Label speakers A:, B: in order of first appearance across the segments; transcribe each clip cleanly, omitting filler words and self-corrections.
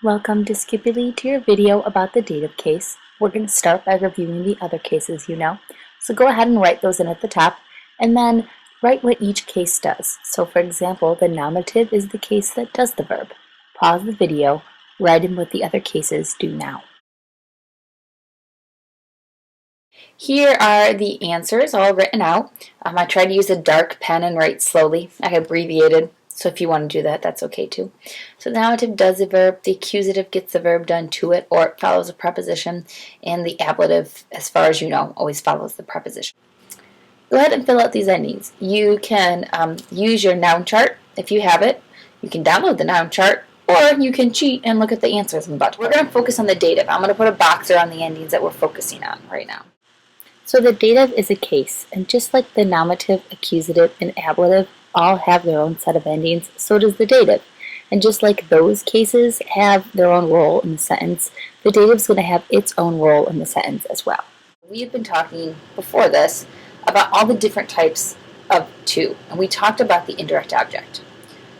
A: Welcome to Skippily to your video about the dative case. We're going to start by reviewing the other cases you know. So go ahead and write those in at the top and then write what each case does. So for example, the nominative is the case that does the verb. Pause the video, write in what the other cases do now. Here are the answers all written out. I tried to use a dark pen and write slowly. I abbreviated, so if you want to do that, that's okay too. So the nominative does the verb, the accusative gets the verb done to it, or it follows a preposition, and the ablative, as far as you know, always follows the preposition. Go ahead and fill out these endings. You can use your noun chart if you have it. You can download the noun chart, or you can cheat and look at the answers in the budget. We're going to focus on the dative. I'm going to put a box around the endings that we're focusing on right now. So the dative is a case, and just like the nominative, accusative, and ablative all have their own set of endings, so does the dative. And just like those cases have their own role in the sentence, the dative is going to have its own role in the sentence as well. We have been talking before this about all the different types of to, and we talked about the indirect object.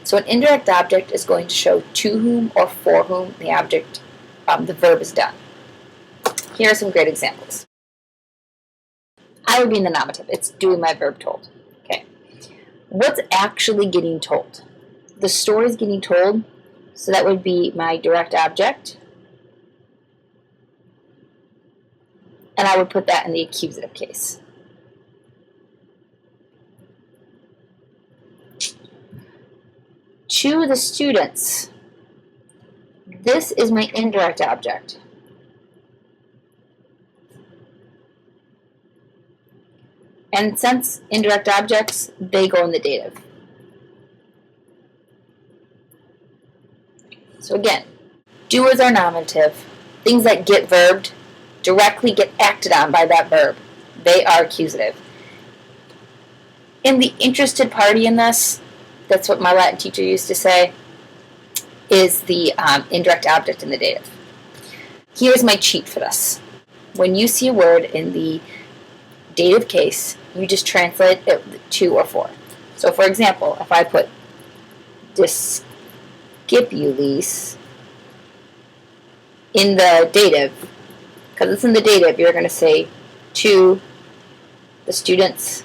A: So an indirect object is going to show to whom or for whom the object, the verb is done. Here are some great examples. I would be in the nominative. It's doing my verb told. Okay. What's actually getting told? The story is getting told, so that would be my direct object. And I would put that in the accusative case. To the students. This is my indirect object. And since indirect objects, they go in the dative. So again, do is our nominative. Things that get verbed directly get acted on by that verb. They are accusative. And the interested party in this, that's what my Latin teacher used to say, is the indirect object in the dative. Here's my cheat for this. When you see a word in the dative case, you just translate it to or for. So for example, if I put discipules in the dative, because it's in the dative, you're going to say to the students.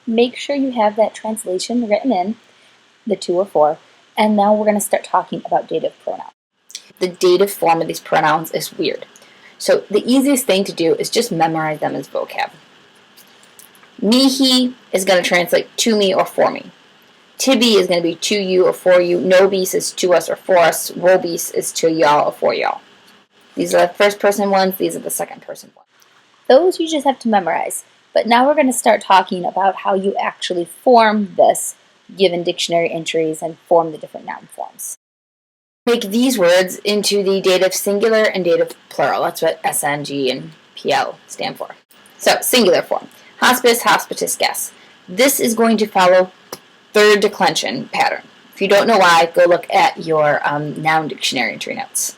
A: Make sure you have that translation written in, the to or for, and now we're going to start talking about dative pronouns. The dative form of these pronouns is weird. So the easiest thing to do is just memorize them as vocab. Me, he is going to translate to me or for me. Tibi is going to be to you or for you. Nobis is to us or for us. Wobis is to y'all or for y'all. These are the first person ones. These are the second person ones. Those you just have to memorize. But now we're going to start talking about how you actually form this, given dictionary entries, and form the different noun forms. Make these words into the dative singular and dative plural. That's what SNG and PL stand for. So, singular form. Hospice, hospitus, guest. This is going to follow third declension pattern. If you don't know why, go look at your noun dictionary entry notes.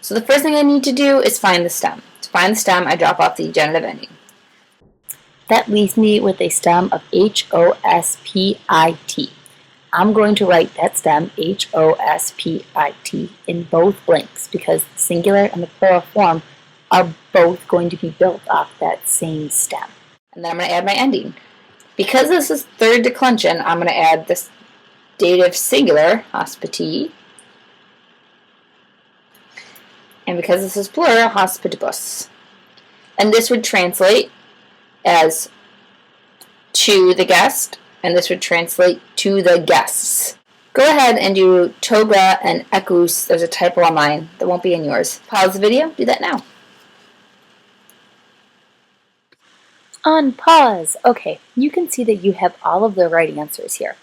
A: So the first thing I need to do is find the stem. To find the stem, I drop off the genitive ending. That leaves me with a stem of H-O-S-P-I-T. I'm going to write that stem, H-O-S-P-I-T, in both blanks because the singular and the plural form are both going to be built off that same stem. And then I'm going to add my ending. Because this is third declension, I'm going to add this dative singular, hospiti, and because this is plural, hospitibus. And this would translate as to the guest, and this would translate to the guests. Go ahead and do toga and equus. There's a typo on mine that won't be in yours. Pause the video, do that now. On pause. Okay, you can see that you have all of the right answers here.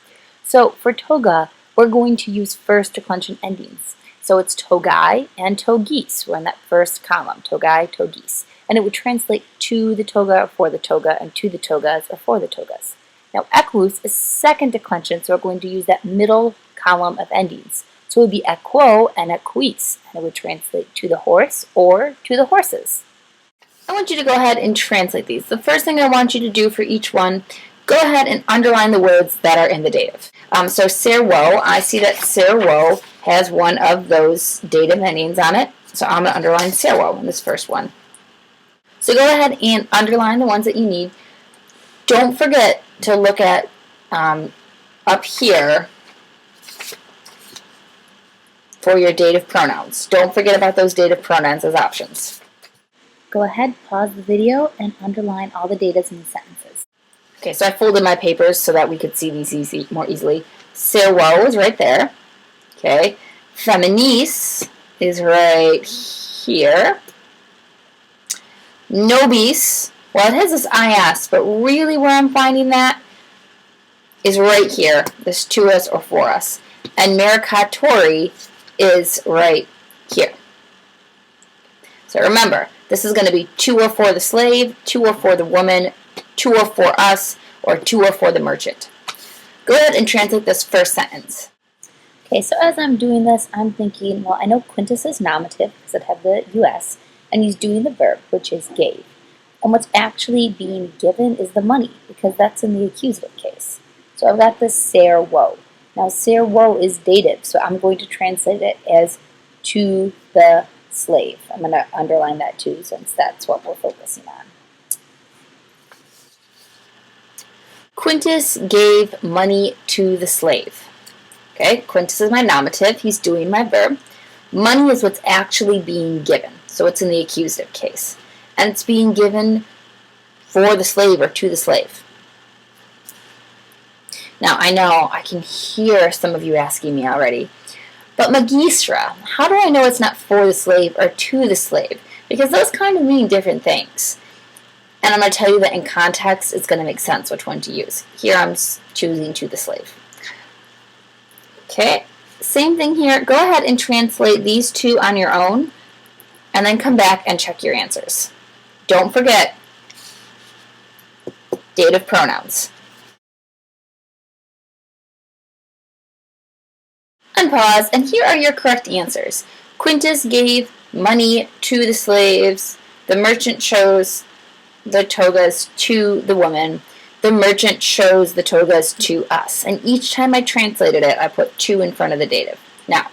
A: So for toga, we're going to use first declension endings. So it's togai and togis. We're in that first column, togai, togis. And it would translate to the toga or for the toga, and to the togas or for the togas. Now, equus is second declension, so we're going to use that middle column of endings. So it would be equo and equis, and it would translate to the horse or to the horses. I want you to go ahead and translate these. The first thing I want you to do for each one go ahead and underline the words that are in the dative. So serwo, I see that serwo has one of those dative endings on it, so I'm going to underline serwo in this first one. So go ahead and underline the ones that you need. Don't forget to look at up here for your dative pronouns. Don't forget about those dative pronouns as options.
B: Go ahead, pause the video, and underline all the datives in the sentences.
A: Okay, so I folded my papers so that we could see these more easily. Serwo is right there. Okay, feminis is right here. Nobis, well, it has this IS, but really where I'm finding that is right here, this to us or for us. And mercatori is right here. So remember, this is going to be to or for the slave, to or for the woman, to or for us, or to or for the merchant. Go ahead and translate this first sentence.
B: Okay, so as I'm doing this, I'm thinking, well, I know Quintus is nominative because it had the US, and he's doing the verb, which is gave. And what's actually being given is the money, because that's in the accusative case. So I've got the serwo. Now serwo is dative, so I'm going to translate it as to the slave. I'm going to underline that too, since that's what we're focusing on.
A: Quintus gave money to the slave. Okay, Quintus is my nominative. He's doing my verb. Money is what's actually being given, so it's in the accusative case. And it's being given for the slave or to the slave. Now, I know I can hear some of you asking me already, but magistra, how do I know it's not for the slave or to the slave? Because those kind of mean different things. And I'm going to tell you that in context, it's going to make sense which one to use. Here I'm choosing to the slave. Okay, same thing here. Go ahead and translate these two on your own, and then come back and check your answers. Don't forget dative pronouns. Unpause, and here are your correct answers. Quintus gave money to the slaves. The merchant chose the togas to the woman. The merchant shows the togas to us. And each time I translated it, I put to in front of the dative. Now,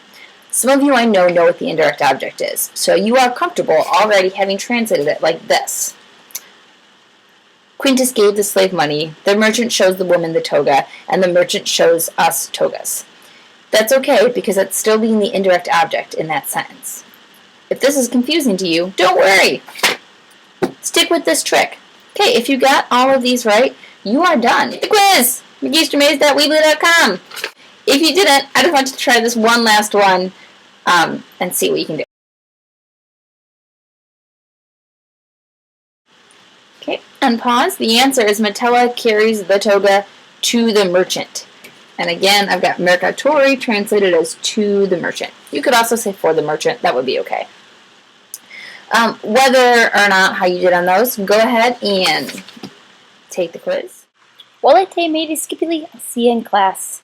A: some of you I know what the indirect object is. So you are comfortable already having translated it like this. Quintus gave the slave money. The merchant shows the woman the toga. And the merchant shows us togas. That's okay because it's still being the indirect object in that sentence. If this is confusing to you, don't worry. Stick with this trick. Okay, if you got all of these right, you are done. The quiz! magistermaze.weebly.com. If you didn't, I just want you to try this one last one and see what you can do. Okay, unpause. The answer is Metella carries the toga to the merchant. And again, I've got mercatori translated as to the merchant. You could also say for the merchant. That would be okay. Whether or not how you did on those, go ahead and take the quiz.
B: Volete, mate, skipily. I'll see you in class.